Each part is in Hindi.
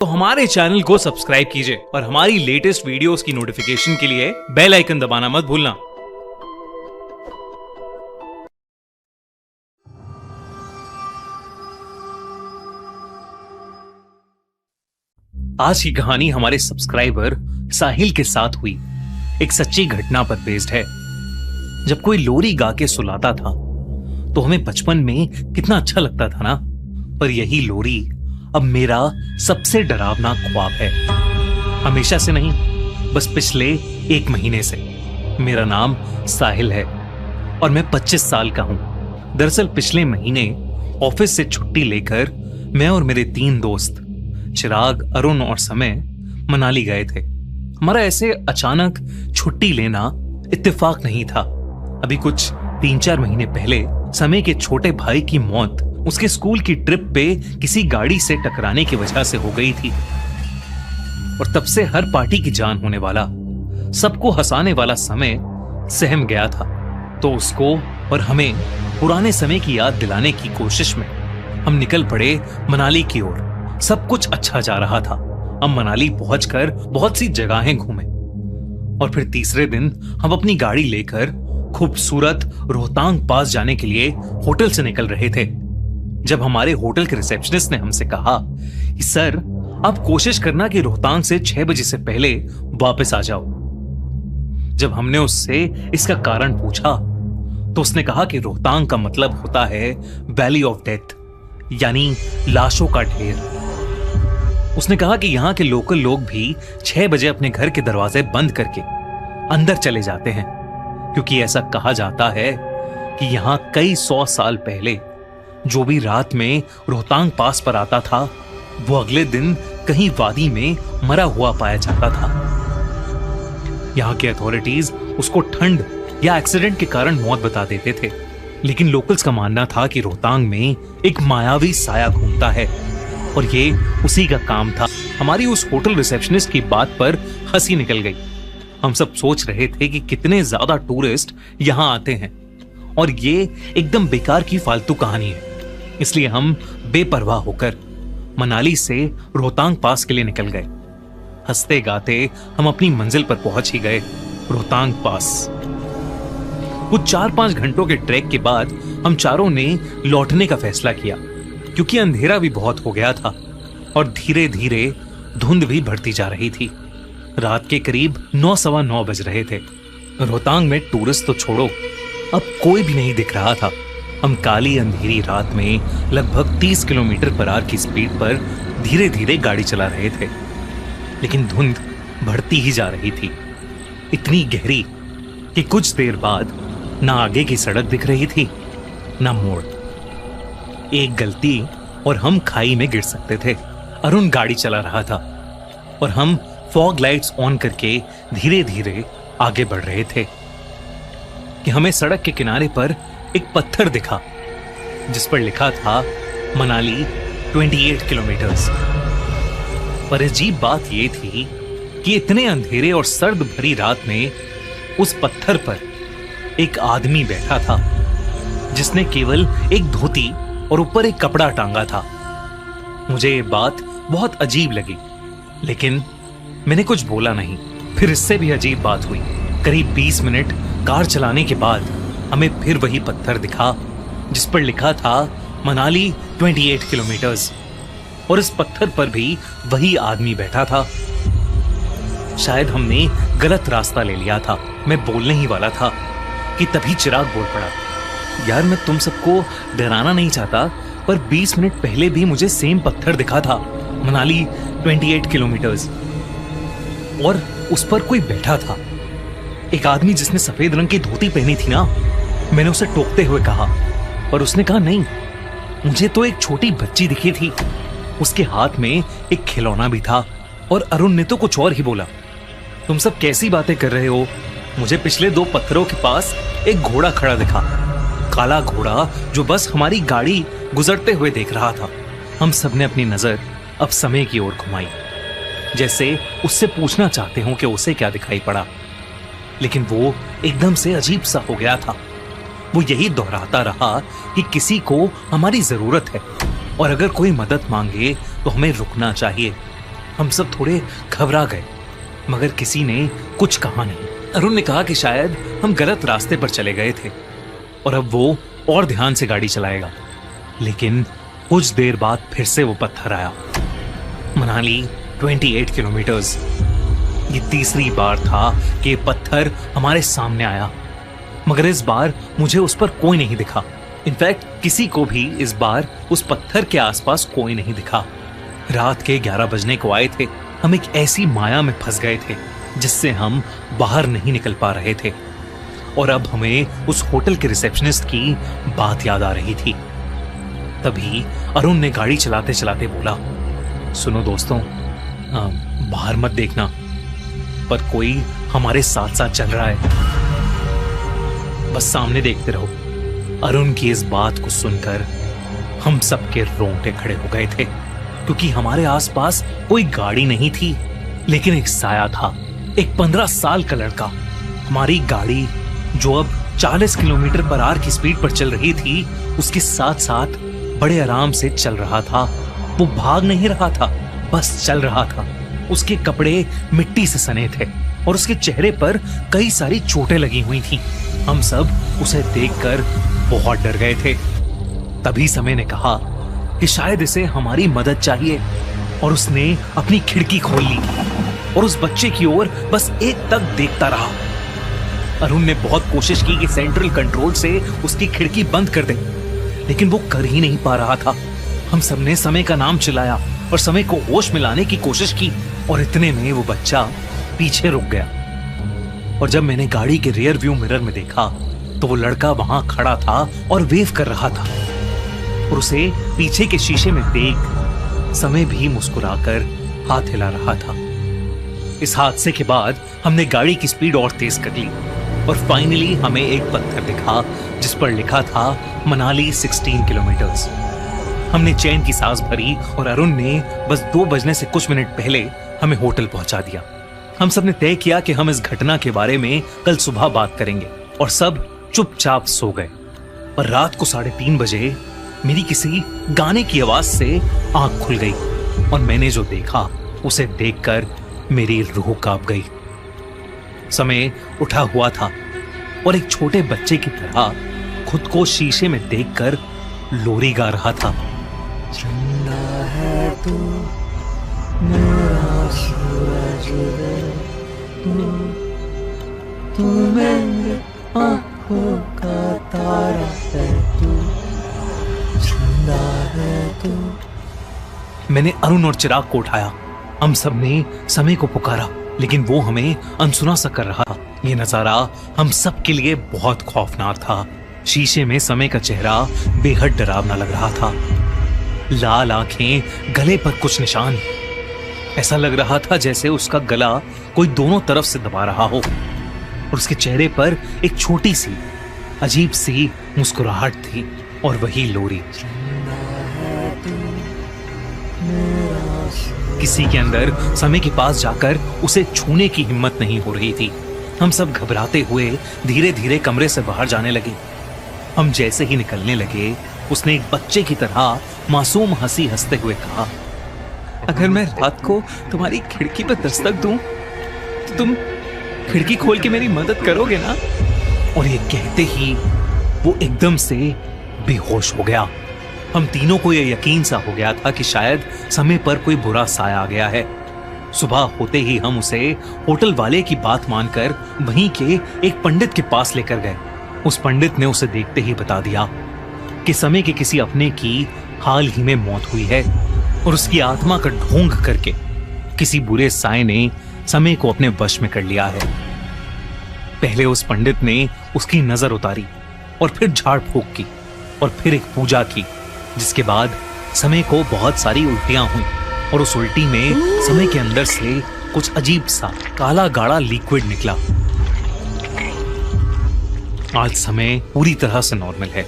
तो हमारे चैनल को सब्सक्राइब कीजिए और हमारी लेटेस्ट वीडियोस की नोटिफिकेशन के लिए बेल आइकन दबाना मत भूलना। आज की कहानी हमारे सब्सक्राइबर साहिल के साथ हुई एक सच्ची घटना पर बेस्ड है। जब कोई लोरी गा के सुलाता था तो हमें बचपन में कितना अच्छा लगता था ना, पर यही लोरी अब मेरा सबसे डरावना ख्वाब है। हमेशा से नहीं, बस पिछले 1 महीने से। मेरा नाम साहिल है और मैं 25 साल का हूं। दरअसल पिछले महीने ऑफिस से छुट्टी लेकर मैं और मेरे 3 दोस्त चिराग, अरुण और समय मनाली गए थे। हमारा ऐसे अचानक छुट्टी लेना इत्तेफाक नहीं था। अभी कुछ 3-4 महीने पहले समय के छोटे भाई की मौत उसके स्कूल की ट्रिप पे किसी गाड़ी से टकराने की वजह से हो गई थी और तब से हर पार्टी की जान होने वाला, सबको हंसाने वाला समय सहम गया था। तो उसको और हमें पुराने समय की याद दिलाने की कोशिश में हम निकल पड़े मनाली की ओर। सब कुछ अच्छा जा रहा था। हम मनाली पहुंचकर बहुत सी जगहें घूमे और फिर तीसरे दिन हम अपनी गाड़ी लेकर खूबसूरत रोहतांग पास जाने के लिए होटल से निकल रहे थे। जब हमारे होटल के रिसेप्शनिस्ट ने हमसे कहा कि सर, आप कोशिश करना कि रोहतांग से 6 बजे से पहले वापस आ जाओ। जब हमने उससे इसका कारण पूछा तो उसने कहा कि रोहतांग का मतलब होता है वैली ऑफ डेथ, यानी लाशों का ढेर। उसने कहा कि यहाँ के लोकल लोग भी 6 बजे अपने घर के दरवाजे बंद करके अंदर चले जाते हैं, क्योंकि ऐसा कहा जाता है कि यहाँ कई 100 साल पहले जो भी रात में रोहतांग पास पर आता था वो अगले दिन कहीं वादी में मरा हुआ पाया जाता था। यहाँ के अथॉरिटीज उसको ठंड या एक्सीडेंट के कारण मौत बता देते थे, लेकिन लोकल्स का मानना था कि रोहतांग में एक मायावी साया घूमता है और ये उसी का काम था। हमारी उस होटल रिसेप्शनिस्ट की बात पर हंसी निकल गई। हम सब सोच रहे थे कि कितने ज्यादा टूरिस्ट यहाँ आते हैं और ये एकदम बेकार की फालतू कहानी है। इसलिए हम बेपरवाह होकर मनाली से रोहतांग पास के लिए निकल गए। हंसते गाते हम अपनी मंजिल पर पहुंच ही गए, रोहतांग पास। कुछ 4-5 घंटों के ट्रैक के बाद हम चारों ने लौटने का फैसला किया, क्योंकि अंधेरा भी बहुत हो गया था और धीरे धीरे धुंध भी बढ़ती जा रही थी। रात के करीब 9-9:15 बज रहे थे। रोहतांग में टूरिस्ट तो छोड़ो, अब कोई भी नहीं दिख रहा था। हम काली अंधेरी रात में लगभग 30 किलोमीटर पर आवर की स्पीड पर धीरे धीरे गाड़ी चला रहे थे, लेकिन धुंध बढ़ती ही जा रही थी, इतनी गहरी कि कुछ देर बाद ना आगे की सड़क दिख रही थी ना मोड़। एक गलती और हम खाई में गिर सकते थे। अरुण गाड़ी चला रहा था और हम फॉग लाइट्स ऑन करके धीरे धीरे आगे बढ़ रहे थे कि हमें सड़क के किनारे पर एक पत्थर दिखा जिस पर लिखा था मनाली 28 किलोमीटर्स। पर अजीब बात यह थी कि इतने अंधेरे और सर्द भरी रात में उस पत्थर पर एक आदमी बैठा था जिसने केवल एक धोती और ऊपर एक कपड़ा टांगा था। मुझे ये बात बहुत अजीब लगी, लेकिन मैंने कुछ बोला नहीं। फिर इससे भी अजीब बात हुई। करीब 20 मिनट कार चलाने के बाद हमें फिर वही पत्थर दिखा जिस पर लिखा था मनाली 28 किलोमीटर्स, और इस पत्थर पर भी वही आदमी बैठा था। शायद हमने गलत रास्ता ले लिया था। मैं बोलने ही वाला था कि तभी चिराग बोल पड़ा, यार मैं तुम सबको डराना नहीं चाहता, पर 20 मिनट पहले भी मुझे सेम पत्थर दिखा था, मनाली 28 किलोमीटर्स, और उस पर कोई बैठा था, एक आदमी जिसने सफेद रंग की धोती पहनी थी ना। मैंने उसे टोकते हुए कहा, पर उसने कहा नहीं, मुझे तो एक छोटी बच्ची दिखी थी, उसके हाथ में एक खिलौना भी था। और अरुण ने तो कुछ और ही बोला, तुम सब कैसी बातें कर रहे हो, मुझे पिछले 2 पत्थरों के पास एक घोड़ा खड़ा दिखा, काला घोड़ा जो बस हमारी गाड़ी गुजरते हुए देख रहा था। हम सबने अपनी नजर अब समय की ओर घुमाई, जैसे उससे पूछना चाहते हो कि उसे क्या दिखाई पड़ा, लेकिन वो एकदम से अजीब सा हो गया था। वो यही दोहराता रहा कि किसी को हमारी जरूरत है और अगर कोई मदद मांगे तो हमें रुकना चाहिए, हम सब थोड़े घबरा गए, मगर किसी ने कुछ कहा नहीं। अरुण ने कहा कि शायद हम गलत रास्ते पर चले गए थे और अब वो और ध्यान से गाड़ी चलाएगा। लेकिन कुछ देर बाद फिर से वो पत्थर आया। मनाली 28 किलोमीटर्स। ये तीसरी बार था कि पत्थर हमारे सामने आया, मगर इस बार मुझे उस पर कोई नहीं दिखा। इनफैक्ट किसी को भी इस बार उस पत्थर के आसपास कोई नहीं दिखा। रात के 11 बजने को आए थे। हम एक ऐसी माया में फंस गए थे जिससे हम बाहर नहीं निकल पा रहे थे। और अब हमें उस होटल के रिसेप्शनिस्ट की बात याद आ रही थी। तभी अरुण ने गाड़ी चलाते चलाते बोला, सुनो दोस्तों, बाहर मत देखना, पर कोई हमारे साथ साथ चल रहा है, बस सामने देखते रहो। अरुण की इस बात को सुनकर हम सबके रोंगटे खड़े हो गए थे, क्योंकि हमारे आसपास कोई गाड़ी नहीं थी, लेकिन एक साया था। एक 15 साल का लड़का हमारी गाड़ी जो अब 40 किलोमीटर पर आवर की स्पीड पर चल रही थी उसके साथ साथ बड़े आराम से चल रहा था। वो भाग नहीं रहा था, बस चल रहा था। उसके कपड़े मिट्टी से सने थे और उसके चेहरे पर कई सारी चोटें लगी हुई थीं। हम सब उसे देखकर बहुत डर गए थे। तभी समय ने कहा कि शायद इसे हमारी मदद चाहिए और उसने अपनी खिड़की खोल ली और उस बच्चे की ओर बस एक तक देखता रहा। अरुण ने बहुत कोशिश की कि सेंट्रल कंट्रोल से उसकी खिड़की बंद कर दे, लेकिन वो कर ही नहीं पा रहा था। हम सबने समय का नाम चिल्लाया और समय को होश में लाने की कोशिश की और इतने में वो बच्चा पीछे रुक गया। और जब मैंने गाड़ी के रियर व्यू मिरर में देखा तो वो लड़का वहां खड़ा था और वेव कर रहा था और उसे पीछे के शीशे में देख समय भी मुस्कुराकर हाथ हिला रहा था। इस हादसे के बाद हमने गाड़ी की स्पीड और तेज कर ली और फाइनली हमें एक पत्थर दिखा जिस पर लिखा था मनाली 16 किलोमीटर्स। हमने चैन की सांस भरी और अरुण ने बस 2 बजने से कुछ मिनट पहले हमें होटल पहुंचा दिया। हम सब ने तय किया कि हम इस घटना के बारे में कल सुबह बात करेंगे और सब चुपचाप सो गए। और रात को 3:30 बजे मेरी किसी गाने की आवाज से आंख खुल गई और मैंने जो देखा उसे देखकर मेरी रूह कांप गई। समय उठा हुआ था और एक छोटे बच्चे की तरह खुद को शीशे में देखकर लोरी गा रहा था। चंदा है तू मेरा सूरज है, तू मेरी आँखों का तारा है, तू चंदा है तू। मैंने अरुण और चिराग को उठाया। हम सब ने समय को पुकारा, लेकिन वो हमें अनसुना सा कर रहा था। ये नजारा हम सब के लिए बहुत खौफनाक था। शीशे में समय का चेहरा बेहद डरावना लग रहा था। लाल आंखें, गले पर कुछ निशान। ऐसा लग रहा था जैसे उसका गला कोई दोनों तरफ से दबा रहा हो और उसके चेहरे पर एक छोटी सी अजीब सी मुस्कुराहट थी और वही लोरी। किसी के अंदर समय के पास जाकर उसे छूने की हिम्मत नहीं हो रही थी। हम सब घबराते हुए धीरे धीरे कमरे से बाहर जाने लगे। हम जैसे ही निकलने लगे उसने एक बच्चे की तरह मासूम हंसी हंसते हुए कहा, अगर मैं रात को तुम्हारी खिड़की पर दस्तक दूं तो तुम खिड़की खोल के मेरी मदद करोगे ना? और ये कहते ही वो एकदम से बेहोश हो गया। हम तीनों को यह यकीन सा हो गया था कि शायद समय पर कोई बुरा साया आ गया है। सुबह होते ही हम उसे होटल वाले की बात मानकर वहीं के एक पंडित के पास लेकर गए। उस पंडित ने उसे देखते ही बता दिया कि समय के किसी अपने की हाल ही में मौत हुई है और उसकी आत्मा का ढोंग करके किसी बुरे साए ने समय को अपने वश में कर लिया है। पहले उस पंडित ने उसकी नजर उतारी और फिर झाड़ फूक की और फिर एक पूजा की, जिसके बाद समय को बहुत सारी उल्टियां हुई और उस उल्टी में समय के अंदर से कुछ अजीब सा काला गाढ़ा लिक्विड निकला। आज समय पूरी तरह से नॉर्मल है,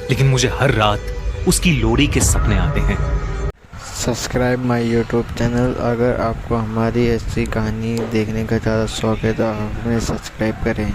लेकिन मुझे हर रात उसकी लोरी के सपने आते हैं। Subscribe my YouTube channel. अगर आपको हमारी ऐसी कहानी देखने का ज़्यादा शौक है तो आप हमें सब्सक्राइब करें।